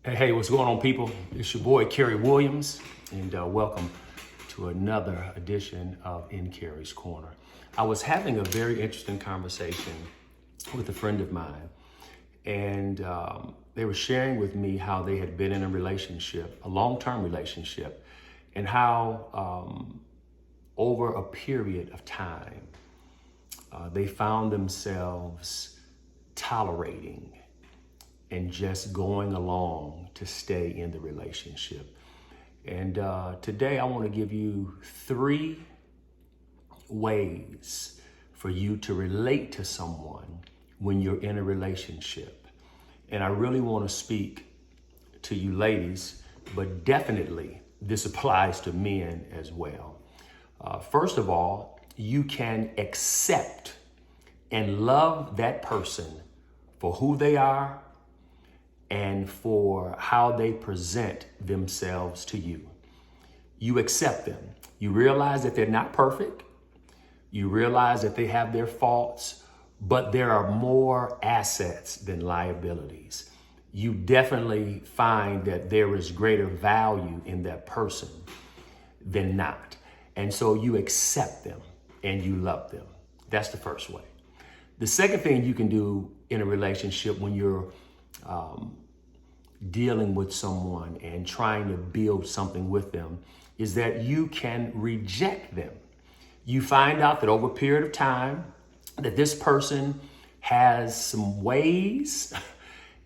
Hey, what's going on, people? It's your boy, Kerry Williams, and welcome to another edition of In Kerry's Corner. I was having a very interesting conversation with a friend of mine, and they were sharing with me how they had been in a relationship, a long-term relationship, and how over a period of time, they found themselves tolerating and just going along to stay in the relationship. And today I want to give you 3 ways for you to relate to someone when you're in a relationship. And I really want to speak to you ladies, but definitely this applies to men as well. First of all, you can accept and love that person for who they are and for how they present themselves to you. You accept them. You realize that they're not perfect. You realize that they have their faults, but there are more assets than liabilities. You definitely find that there is greater value in that person than not. And so you accept them and you love them. That's the first way. The second thing you can do in a relationship when you're dealing with someone and trying to build something with them is that you can reject them. You find out that over a period of time that this person has some ways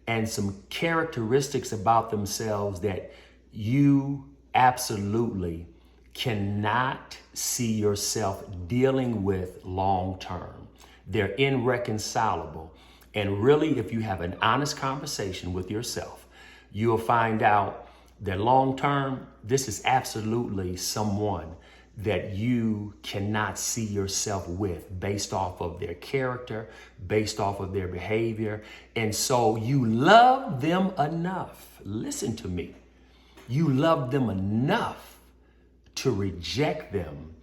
and some characteristics about themselves that you absolutely cannot see yourself dealing with long term. They're irreconcilable. And really, if you have an honest conversation with yourself, you'll find out that long term, this is absolutely someone that you cannot see yourself with based off of their character, based off of their behavior. And so you love them enough. Listen to me. You love them enough to reject them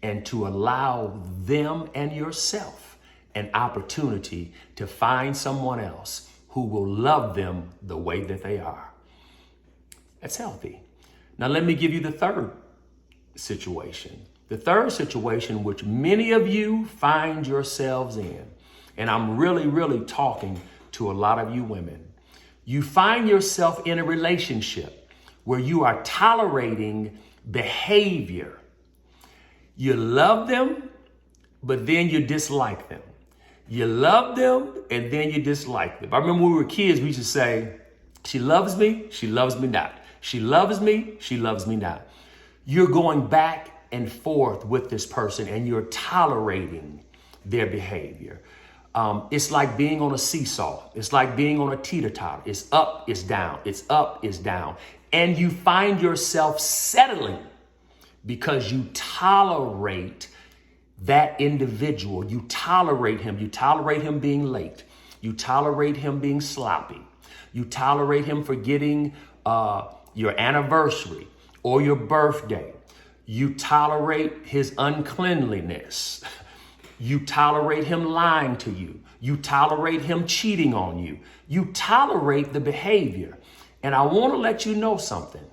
and to allow them and yourself an opportunity to find someone else who will love them the way that they are. That's healthy. Now, let me give you the third situation. The third situation, which many of you find yourselves in, and I'm really talking to a lot of you women. You find yourself in a relationship where you are tolerating behavior. You love them, but then you dislike them. You love them, and then you dislike them. I remember when we were kids, we used to say, she loves me not. She loves me, she loves me not. You're going back and forth with this person, and you're tolerating their behavior. It's like being on a seesaw. It's like being on a teeter-totter. It's up, it's down. It's up, it's down. And you find yourself settling because you tolerate that individual. You tolerate him. You tolerate him being late. You tolerate him being sloppy. You tolerate him forgetting your anniversary or your birthday. You tolerate his uncleanliness. You tolerate him lying to you. You tolerate him cheating on you. You tolerate the behavior. And I want to let you know something.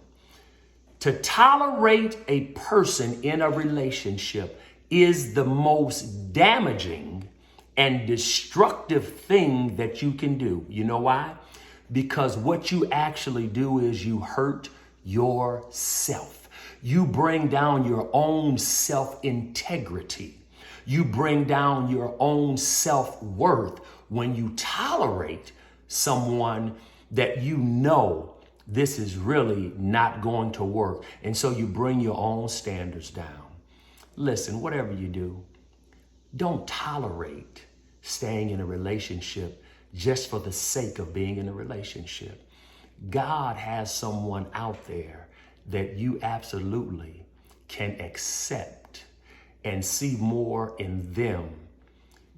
To tolerate a person in a relationship is the most damaging and destructive thing that you can do. You know why? Because what you actually do is you hurt yourself. You bring down your own self-integrity. You bring down your own self-worth when you tolerate someone that you know this is really not going to work. And so you bring your own standards down. Listen, whatever you do, don't tolerate staying in a relationship just for the sake of being in a relationship. God has someone out there that you absolutely can accept and see more in them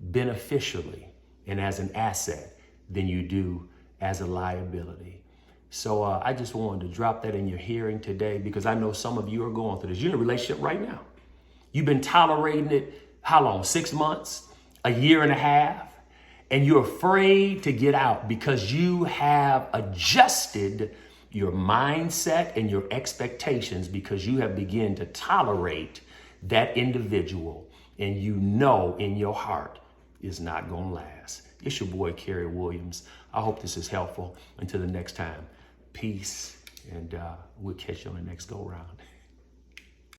beneficially and as an asset than you do as a liability. So I just wanted to drop that in your hearing today because I know some of you are going through this. You're in a relationship right now. You've been tolerating it, how long? 6 months, a year and a half, and you're afraid to get out because you have adjusted your mindset and your expectations because you have begun to tolerate that individual and you know in your heart is not going to last. It's your boy, Kerry Williams. I hope this is helpful. Until the next time, peace, and we'll catch you on the next go round.